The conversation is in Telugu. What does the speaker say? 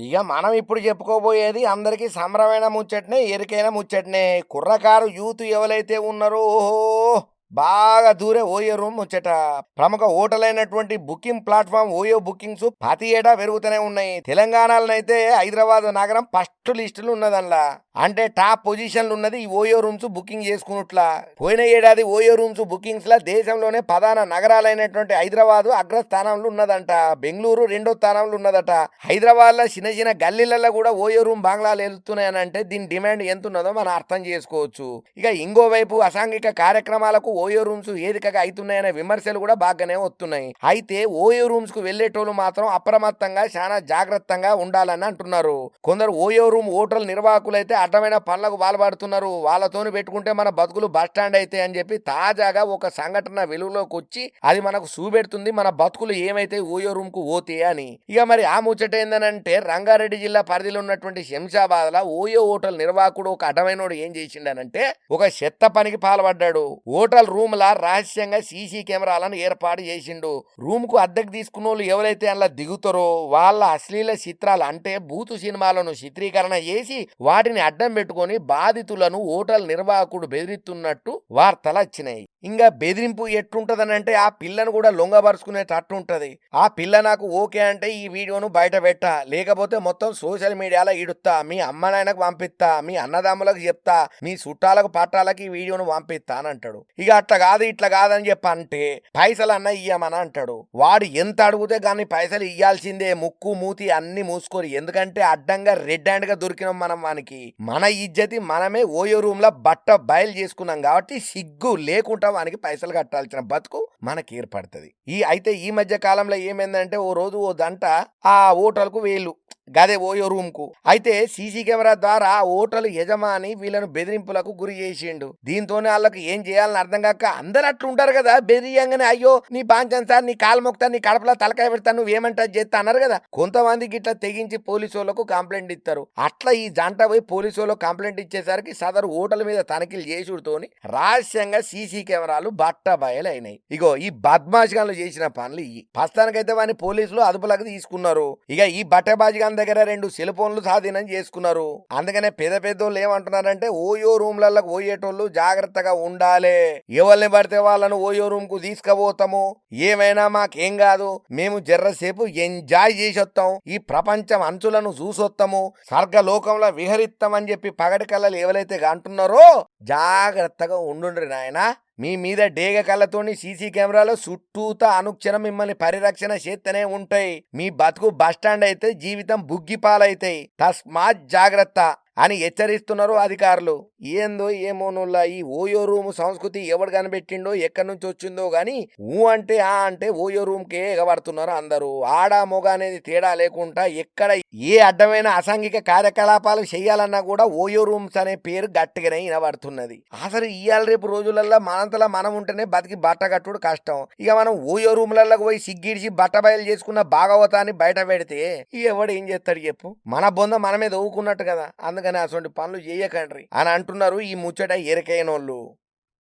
ఇక మనం ఇప్పుడు చెప్పుకోబోయేది అందరికీ సంబరమైన ముచ్చటనే, ఎరికైన ముచ్చటనే. కుర్రకారు యూత్ ఎవరైతే ఉన్నారో ఓహో బాగా దూరే ఓయో రూమ్ ముచ్చట. ప్రముఖ హోటల్ అయినటువంటి బుకింగ్ ప్లాట్ఫామ్ ఓయో బుకింగ్స్ ప్రతి ఏటా పెరుగుతూనే ఉన్నాయి. తెలంగాణలోనైతే హైదరాబాద్ నగరం ఫస్ట్ లిస్టులు ఉన్నదల్లా. అంటే టాప్ పొజిషన్లు ఉన్నది ఈ ఓయో రూమ్స్ బుకింగ్ చేసుకున్నట్లా. పోయిన ఏడాది ఓయో రూమ్స్ బుకింగ్స్ లా దేశంలోనే ప్రధాన నగరాలైనటువంటి హైదరాబాద్ అగ్రస్థానంలో ఉన్నదంట. బెంగళూరు రెండో స్థానంలో ఉన్నదట. హైదరాబాద్ లో చిన్న చిన్న గల్లీలలో కూడా ఓయో రూమ్ బంగ్లాలు వెళ్తున్నాయనంటే దీని డిమాండ్ ఎంత ఉన్నదో మనం అర్థం చేసుకోవచ్చు. ఇక ఇంకోవైపు అసాంఘిక కార్యక్రమాలకు ఓయో రూమ్స్ వేదికగా అవుతున్నాయనే విమర్శలు కూడా బాగానే వస్తున్నాయి. అయితే ఓయో రూమ్స్ కు వెళ్లేటోళ్ళు మాత్రం అప్రమత్తంగా చాలా జాగ్రత్తగా ఉండాలని అంటున్నారు. కొందరు ఓయో రూమ్ హోటల్ నిర్వాహకులు అయితే అడ్డమైన పనులకు పాల్పడుతున్నారు. వాళ్ళతోని పెట్టుకుంటే మన బతుకులు బస్టాండ్ అయితే అని చెప్పి తాజాగా ఒక సంఘటన వెలుగులోకి వచ్చి అది మనకు చూపెడుతుంది మన బతుకులు ఏమైతే ఓయో రూమ్ కు పోతే అని. ఇక మరి ఆ ముచ్చట ఏందనంటే రంగారెడ్డి జిల్లా పరిధిలో ఉన్నటువంటి శంషాబాద్ లా ఓయో హోటల్ నిర్వాహకుడు ఒక అడ్డమైనోడు ఏం చేసిండనంటే ఒక చెత్త పనికి పాల్పడ్డాడు. హోటల్ రూమ్ లా రహస్యంగా సీసీ కెమెరాలను ఏర్పాటు చేసిండు. రూమ్ కు అద్దెకు తీసుకున్న వాళ్ళు ఎవరైతే అలా దిగుతారో వాళ్ళ అశ్లీల చిత్రాలు అంటే బూతు సినిమాలను చిత్రీకరణ చేసి వాటిని అడ్డం పెట్టుకొని బాధితులను హోటల్ నిర్వాహకుడు బెదిరిస్తున్నట్టు వార్తలు వచ్చినాయి. ఇంకా బెదిరింపు ఎట్టుంటదనంటే ఆ పిల్లను కూడా లొంగబరుచుకునేటట్టు ఉంటది. ఆ పిల్ల నాకు ఓకే అంటే ఈ వీడియోను బయట పెట్టా, లేకపోతే మొత్తం సోషల్ మీడియాలో ఇడుస్తా, మీ అమ్మ నాయనకు పంపిస్తా, మీ అన్నదమ్ములకు చెప్తా, మీ చుట్టాలకు పట్టాలకు ఈ వీడియోను పంపిస్తా అని అంటాడు. ఇక అట్లా కాదు ఇట్లా కాదని చెప్పి అంటే పైసలు అన్న ఇయ్యమని అంటాడు. వాడు ఎంత అడిగితే కానీ పైసలు ఇయ్యాల్సిందే, ముక్కు మూతి అన్ని మూసుకొని. ఎందుకంటే అడ్డంగా రెడ్ హ్యాండ్ గా దొరికినాం మనం వానికి. మన ఇజ్జతి మనమే ఓయో రూమ్ లో బట్ట బయలు చేసుకున్నాం కాబట్టి సిగ్గు లేకుండా వానికి పైసలు కట్టాల్సిన బతుకు మనకి ఏర్పడుతుంది. అయితే ఈ మధ్య కాలంలో ఏమైందంటే ఓ రోజు ఓ దంట ఆ హోటల్ కు వేలు గదే ఓయో రూమ్ కు. అయితే సీసీ కెమెరా ద్వారా హోటల్ యజమాని వీళ్ళను బెదిరింపులకు గురి చేసిండు. దీంతోనే వాళ్ళకి ఏం చేయాలని అర్థం కాక అందరు అట్లా ఉంటారు కదా, బెదిరియంగానే అయ్యో నీ బాంచన్ సార్, నీ కాలు మొక్తా, నీ కడపలో తలకాయ పెడతా, నువ్వు ఏమంటా చేస్తా అన్నారు కదా. కొంతమంది గిట్లా తెగించి పోలీసు వాళ్ళకు కంప్లైంట్ ఇస్తారు. అట్లా ఈ జంట పోయి పోలీసు వాళ్ళకు కంప్లైంట్ ఇచ్చేసరికి సదరు హోటల్ మీద తనిఖీలు చేసుడుతోని రహస్యంగా సీసీ కెమెరాలు బట్ట బయలైనాయి. ఇగో ఈ బద్మాషిగాన్లు చేసిన పనులు ఇవి. ప్రస్తుతానికైతే వాని పోలీసులు అదుపులకు తీసుకున్నారు. ఇక ఈ బట్టబాజిగా దగ్గర 2 సెల్ ఫోన్లు స్వాధీనం చేసుకున్నారు. అందుకనే పెద్ద పెద్దోళ్ళు ఏమంటున్నారంటే ఓయో రూమ్లలో పోయేటోళ్ళు జాగ్రత్తగా ఉండాలి. ఎవరిని పడితే వాళ్ళను ఓయో రూమ్ కు తీసుకుపోతాము, ఏమైనా మాకేం కాదు, మేము జర్రసేపు ఎంజాయ్ చేసి వస్తాం, ఈ ప్రపంచం అంచులను చూసొస్తాము, స్వర్గలోకంలో విహరిస్తామని చెప్పి పగటి కళ్ళలు ఎవరైతే అంటున్నారో జాగ్రత్తగా ఉండుండ్రి నాయనా. మీ మీద డేగ కళ్ళతోని సీసీ కెమెరాలో చుట్టూతా అనుక్షణం మిమ్మల్ని పరిరక్షణ చేస్తూనే ఉంటాయి. మీ బతుకు బస్టాండ్ అయితే జీవితం బుగ్గిపాలైతాయి. తస్మాత్ జాగ్రత్త అని హెచ్చరిస్తున్నారు అధికారులు. ఏందో ఏమోనుల్లా ఈ ఓయో రూమ్ సంస్కృతి ఎవడు కనిపెట్టిండో ఎక్కడి నుంచి వచ్చిందో గాని అంటే అంటే ఓయో రూమ్ కే ఎగబడుతున్నారు అందరూ. ఆడ మొగ అనేది తేడా లేకుండా ఎక్కడ ఏ అడ్డమైన అసాంఘిక కార్యకలాపాలు చేయాలన్నా కూడా ఓయో రూమ్స్ అనే పేరు గట్టిగానే వినబడుతున్నది. అసలు ఇవాళ రేపు రోజులలో మనంతలా మనం ఉంటేనే బతికి బట్ట కట్టుడు కష్టం. ఇక మనం ఓయో రూమ్లకు పోయి సిగ్గిడిచి బట్ట బయలు చేసుకున్న భాగవతాన్ని బయట పెడితే ఎవడు ఏం చేస్తాడు చెప్పు. మన బొంద మనమే దవ్వుకున్నట్టు కదా. అందుకని అటువంటి పనులు చేయకండ్రి అని అంటున్నారు ఈ ముచ్చట ఎరకైనోళ్ళు.